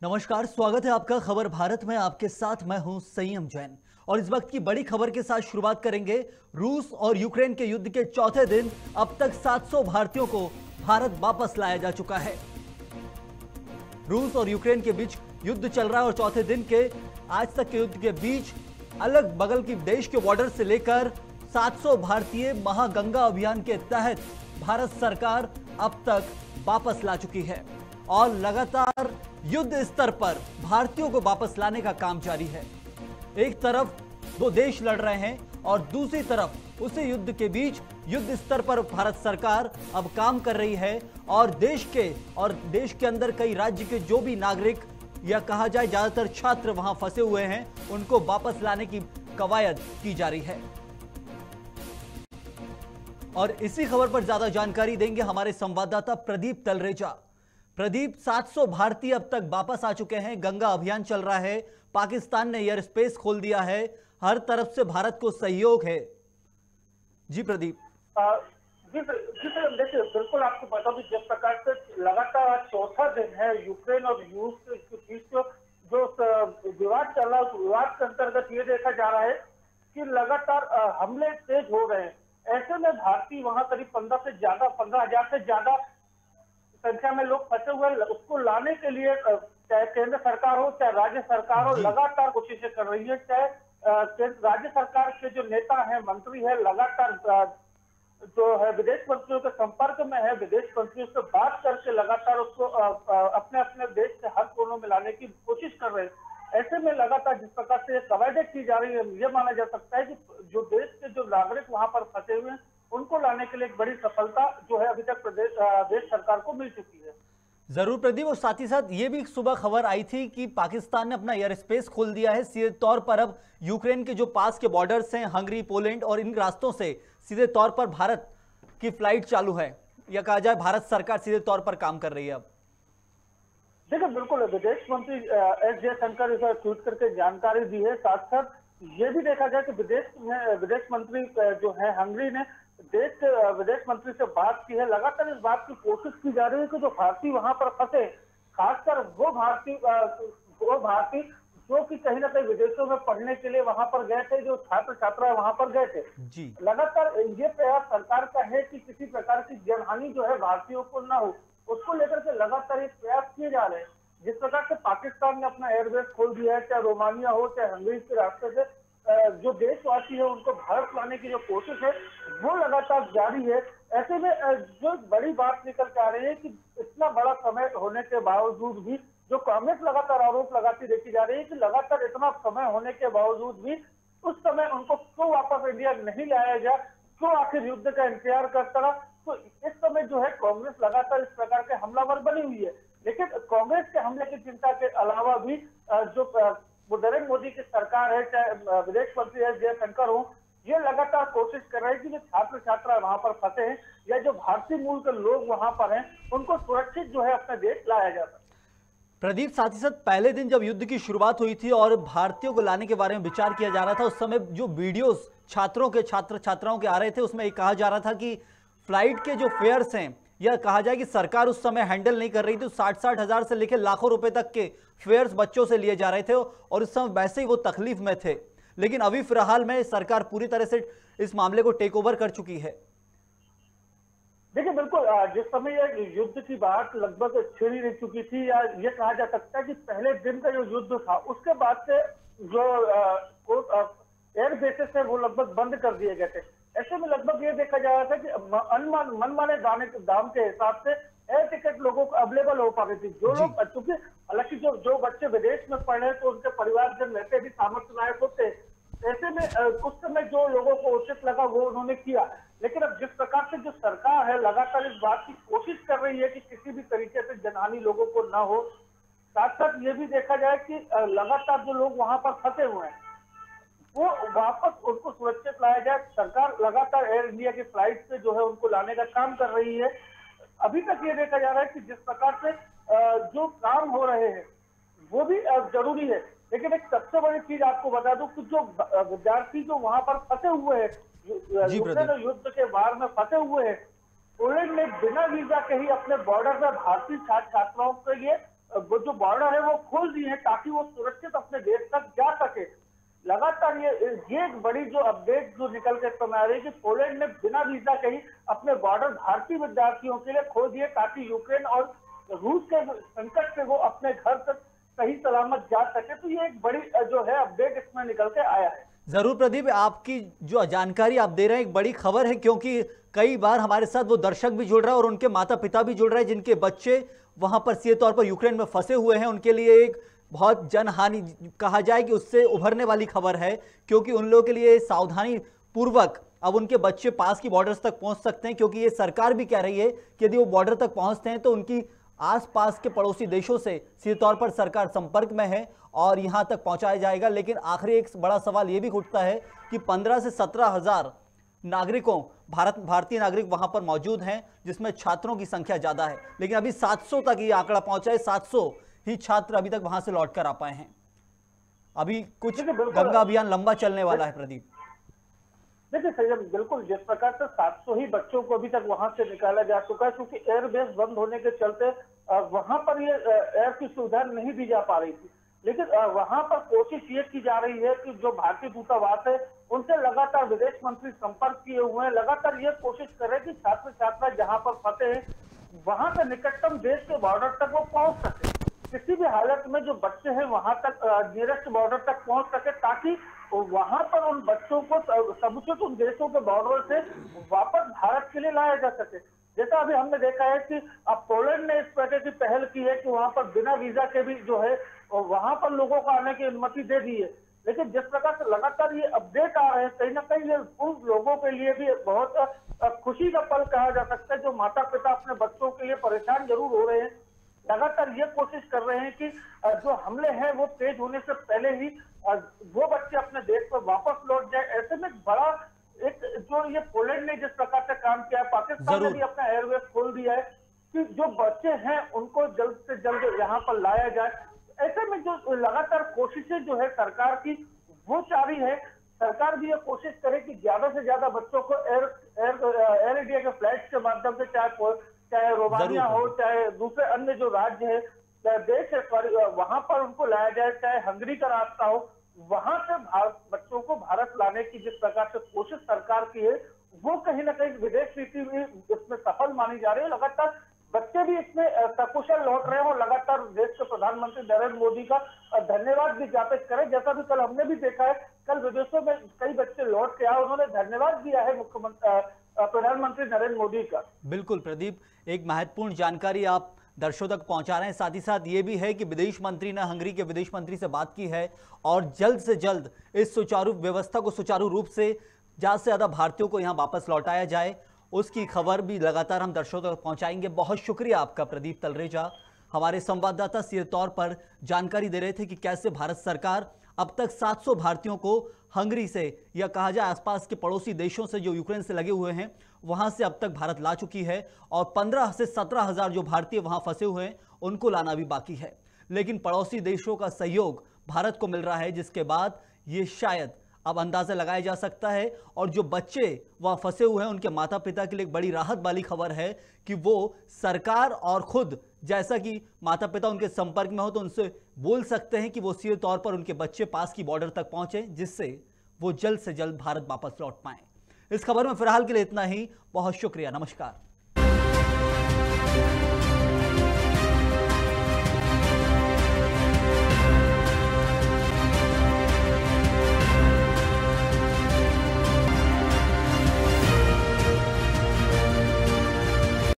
नमस्कार, स्वागत है आपका खबर भारत में। आपके साथ मैं हूं संयम जैन और इस वक्त की बड़ी खबर के साथ शुरुआत करेंगे। रूस और यूक्रेन के युद्ध के चौथे दिन अब तक 700 भारतीयों को भारत वापस लाया जा चुका है। रूस और यूक्रेन के बीच युद्ध चल रहा है और चौथे दिन के आज तक के युद्ध के बीच अलग बगल की देश के बॉर्डर से लेकर 700 भारतीय महागंगा अभियान के तहत भारत सरकार अब तक वापस ला चुकी है और लगातार युद्ध स्तर पर भारतीयों को वापस लाने का काम जारी है। एक तरफ दो देश लड़ रहे हैं और दूसरी तरफ उसी युद्ध के बीच युद्ध स्तर पर भारत सरकार अब काम कर रही है और देश के अंदर कई राज्य के जो भी नागरिक या कहा जाए ज्यादातर छात्र वहां फंसे हुए हैं उनको वापस लाने की कवायद की जा रही है। और इसी खबर पर ज्यादा जानकारी देंगे हमारे संवाददाता प्रदीप तलरेजा। प्रदीप, 700 भारतीय अब तक वापस आ चुके हैं। गंगा अभियान चल रहा है, पाकिस्तान ने एयर स्पेस खोल दिया है, हर तरफ से भारत को सहयोग है। जी प्रदीप। जी देखिए, बिल्कुल आपको बता दूं, जिस प्रकार से लगातार चौथा दिन है यूक्रेन और रूस के बीच जो विवाद चल रहा है, विवाद के अंतर्गत ये देखा जा रहा है कि लगातार हमले तेज हो रहे हैं। ऐसे में भारतीय वहां करीब 15,000 से ज्यादा संख्या में लोग फंसे हुए, उसको लाने के लिए चाहे केंद्र सरकार हो चाहे राज्य सरकार हो लगातार कोशिशें कर रही है। चाहे राज्य सरकार के जो नेता है, मंत्री है, लगातार जो है विदेश मंत्रियों के संपर्क में है, विदेश मंत्रियों से बात करके लगातार उसको अपने अपने देश के हर कोनों में लाने की कोशिश कर रहे हैं। ऐसे में लगातार जिस प्रकार से कवायदें की जा रही है, ये माना जा सकता है कि जो देश के जो नागरिक वहां पर फंसे हुए हैं उनको लाने के लिए एक बड़ी सफलता जो है अभी तक देश सरकार को मिल चुकी है। जरूर प्रदीप, और साथ ही साथ ये भी सुबह खबर आई थी कि पाकिस्तान ने अपना एयर स्पेस खोल दिया है। सीधे तौर पर अब यूक्रेन के जो पास के बॉर्डर्स हैं, हंगरी, पोलैंड और इन रास्तों से सीधे तौर पर भारत की फ्लाइट चालू है, या कहा जाए भारत सरकार सीधे तौर पर काम कर रही है। अब देखिए, बिल्कुल विदेश मंत्री एस जयशंकर इस ट्वीट करके जानकारी दी है। साथ साथ ये भी देखा जाए कि विदेश मंत्री जो है हंगरी ने विदेश मंत्री से बात की है। लगातार इस बात की कोशिश की जा रही है कि जो भारतीय वहां पर फंसे, खासकर वो भारतीय जो कि कहीं ना कहीं विदेशों में पढ़ने के लिए वहां पर गए थे, जो छात्र छात्राएं वहां पर गए थे जी। लगातार ये प्रयास सरकार का है कि किसी प्रकार की जनहानि जो है भारतीयों को ना हो, उसको लेकर के लगातार ये प्रयास किए जा रहे हैं। जिस प्रकार से पाकिस्तान ने अपना एयरबेस खोल दिया है, चाहे रोमानिया हो चाहे हंगरी के रास्ते से जो देशवासी है उनको भारत लाने की जो कोशिश है वो लगातार जारी है। ऐसे में जो बड़ी बात निकल के आ रही है कि इतना बड़ा समय होने के बावजूद भी जो कांग्रेस लगातार आरोप लगाती देखी जा रही है कि लगातार इतना समय होने के बावजूद भी उस समय उनको क्यों वापस इंडिया नहीं लाया गया, क्यों आखिर युद्ध का इंतजार करता रहा। तो इस समय जो है कांग्रेस लगातार इस प्रकार के हमलावर बनी हुई है। लेकिन कांग्रेस के हमले की चिंता के अलावा भी जो नरेंद्र मोदी की सरकार है, चाहे विदेश मंत्री एस जयशंकर हो, ये लगातार कोशिश कर रहे हैं कि जो छात्र छात्रा वहां पर फंसे हैं या जो भारतीय मूल के लोग वहां पर हैं उनको सुरक्षित जो है अपना देश लाया जा सके। प्रदीप, साथ ही साथ पहले दिन जब युद्ध की शुरुआत हुई थी और भारतीयों को लाने के बारे में विचार किया जा रहा था, उस समय जो वीडियोस छात्र छात्राओं के आ रहे थे उसमें एक कहा जा रहा था कि फ्लाइट के जो फेयर्स हैं, यह कहा जाए कि सरकार उस समय हैंडल नहीं कर रही थी। 60-60 हजार से लेकर लाखों रुपए तक के फेयर्स बच्चों से लिए जा रहे थे और उस समय वैसे ही वो तकलीफ में थे। लेकिन अभी फिलहाल में सरकार पूरी तरह से इस मामले को टेक ओवर कर चुकी है। देखिए, बिल्कुल जिस समय ये युद्ध की बात लगभग छिड़ी रह चुकी थी, या ये कहा जा सकता है कि पहले दिन का जो युद्ध था उसके बाद से जो एयर बेसेस है वो लगभग बंद कर दिए गए थे। ऐसे में लगभग ये देखा जा रहा था कि मनमाने दाम के हिसाब से एयर टिकट लोगों को अवेलेबल हो पा रही थी। जो लोग, क्योंकि हालांकि जो बच्चे विदेश में पढ़ रहे तो उनके परिवारजन वैसे भी सामर्थ्य लायक होते, ऐसे में उस समय जो लोगों को उचित लगा वो उन्होंने किया। लेकिन अब जिस प्रकार से जो सरकार है लगातार इस बात की कोशिश कर रही है कि किसी भी तरीके से जनहानि लोगों को ना हो, साथ साथ ये भी देखा जाए कि लगातार जो लोग वहां पर फंसे हुए हैं वो वापस उनको सुरक्षित लाया जाए। सरकार लगातार एयर इंडिया की फ्लाइट से जो है उनको लाने का काम कर रही है। अभी तक ये देखा जा रहा है कि जिस प्रकार से जो काम हो रहे हैं वो भी जरूरी है। लेकिन एक सबसे बड़ी चीज आपको बता दूं कि जो विद्यार्थी जो वहां पर फंसे हुए हैं, युद्ध के बाढ़ में फंसे हुए हैं, पोलैंड ने बिना वीजा के ही अपने बॉर्डर पर भारतीय छात्र छात्राओं के लिए वो जो बॉर्डर है वो खोल दिए हैं ताकि वो सुरक्षित अपने देश तक जा सके। लगातार ये एक बड़ी जो अपडेट जो निकल के सामने आ रही है कि पोलैंड ने बिना वीजा के ही अपने बॉर्डर भारतीय विद्यार्थियों के लिए खोल दिए ताकि यूक्रेन और रूस के संकट से वो अपने घर तक सही सलामत जा सके। तो ये एक बड़ी जो है अपडेट इसमें निकल के आया है। जरूर प्रदीप, आपकी जो जानकारी आप दे रहे हैं एक बड़ी खबर है, क्योंकि कई बार हमारे साथ वो दर्शक भी जुड़ रहा है और उनके माता पिता भी जुड़ रहे हैं जिनके बच्चे वहां पर सीधे तौर पर यूक्रेन में फंसे हुए हैं। उनके लिए एक बहुत जनहानि कहा जाए कि उससे उभरने वाली खबर है, क्योंकि उन लोगों के लिए सावधानी पूर्वक अब उनके बच्चे पास की बॉर्डर्स तक पहुंच सकते हैं, क्योंकि ये सरकार भी कह रही है कि यदि वो बॉर्डर तक पहुंचते हैं तो उनकी आसपास के पड़ोसी देशों से सीधे तौर पर सरकार संपर्क में है और यहां तक पहुंचाया जाएगा। लेकिन आखिरी एक बड़ा सवाल यह भी उठता है कि 15 से 17 हजार नागरिकों भारतीय नागरिक वहां पर मौजूद हैं, जिसमें छात्रों की संख्या ज्यादा है, लेकिन अभी 700 तक ये आंकड़ा पहुंचा है। 700 ही छात्र अभी तक वहां से लौट कर आ पाए हैं। अभी कुछ गंगा अभियान लंबा चलने वाला है प्रदीप। देखिए संजय, बिल्कुल जिस प्रकार से 700 ही बच्चों को अभी तक वहां से निकाला जा चुका है, क्योंकि एयरबेस बंद होने के चलते वहां पर ये एयर की सुविधा नहीं दी जा पा रही थी। लेकिन वहां पर कोशिश ये की जा रही है कि जो भारतीय दूतावास है उनसे लगातार विदेश मंत्री संपर्क किए हुए हैं, लगातार ये कोशिश कर रहे हैं कि छात्र छात्रा जहां पर फंसे हैं वहां से निकटतम देश के बॉर्डर तक वो पहुंच सके। किसी भी हालत में जो बच्चे हैं वहां तक नियरेस्ट बॉर्डर तक पहुंच सके, ताकि वहां पर उन बच्चों को समुचित उन देशों के बॉर्डर से वापस भारत के लिए लाया जा सके। जैसा अभी हमने देखा है कि अब पोलैंड ने इस प्रकार की पहल की है कि वहां पर बिना वीजा के भी जो है वहां पर लोगों को आने की अनुमति दे दी है। लेकिन जिस प्रकार से लगातार ये अपडेट आ रहे हैं, कहीं ना कहीं ये उन लोगों के लिए भी बहुत खुशी का पल कहा जा सकता है जो माता पिता अपने बच्चों के लिए परेशान जरूर हो रहे हैं। लगातार ये कोशिश कर रहे हैं कि जो हमले हैं वो तेज होने से पहले ही वो बच्चे अपने देश पर वापस लौट जाए। ऐसे में बड़ा एक जो ये पोलैंड ने जिस प्रकार से काम किया है, पाकिस्तान ने भी अपना एयरवेज खोल दिया है कि जो बच्चे हैं उनको जल्द से जल्द यहाँ पर लाया जाए। ऐसे में जो लगातार कोशिशें जो है सरकार की वो जारी है। सरकार भी ये कोशिश करे कि ज्यादा से ज्यादा बच्चों को एयर इंडिया के फ्लाइट के माध्यम से, चाहे रोमानिया हो, चाहे दूसरे अन्य जो राज्य है देश है वहां पर उनको लाया जाए, चाहे हंगरी का रास्ता हो, वहां से बच्चों को भारत लाने की जिस प्रकार से कोशिश सरकार की है वो कहीं ना कहीं विदेश नीति भी इसमें सफल मानी जा रही है। लगातार बच्चे भी इसमें सकुशल लौट रहे हैं और लगातार देश के प्रधानमंत्री नरेंद्र मोदी का धन्यवाद भी ज्ञापित करें। जैसा भी कल हमने भी देखा है, कल विदेशों में कई बच्चे लौट के आए, उन्होंने धन्यवाद दिया है प्रधानमंत्री नरेंद्र मोदी का। बिल्कुल प्रदीप, एक महत्वपूर्ण जानकारी आप दर्शकों तक पहुंचा रहे हैं। साथ ही साथ ये भी है कि विदेश मंत्री ने हंगरी के विदेश मंत्री से बात की है और जल्द से जल्द इस सुचारू व्यवस्था को सुचारू रूप से ज्यादा से ज्यादा भारतीयों को यहां वापस लौटाया जाए, उसकी खबर भी लगातार हम दर्शकों तक पहुंचाएंगे। बहुत शुक्रिया आपका प्रदीप तलरेजा, हमारे संवाददाता सीधे तौर पर जानकारी दे रहे थे कि कैसे भारत सरकार अब तक 700 भारतीयों को हंगरी से या कहा जाए आसपास के पड़ोसी देशों से जो यूक्रेन से लगे हुए हैं वहां से अब तक भारत ला चुकी है और 15 से 17 हजार जो भारतीय वहां फंसे हुए हैं उनको लाना भी बाकी है। लेकिन पड़ोसी देशों का सहयोग भारत को मिल रहा है, जिसके बाद ये शायद अब अंदाजा लगाया जा सकता है। और जो बच्चे वहां फंसे हुए हैं उनके माता पिता के लिए एक बड़ी राहत वाली खबर है कि वो सरकार और खुद, जैसा कि माता पिता उनके संपर्क में हो तो उनसे बोल सकते हैं कि वो सीधे तौर पर उनके बच्चे पास की बॉर्डर तक पहुंचे, जिससे वो जल्द से जल्द भारत वापस लौट पाए। इस खबर में फिलहाल के लिए इतना ही। बहुत शुक्रिया, नमस्कार।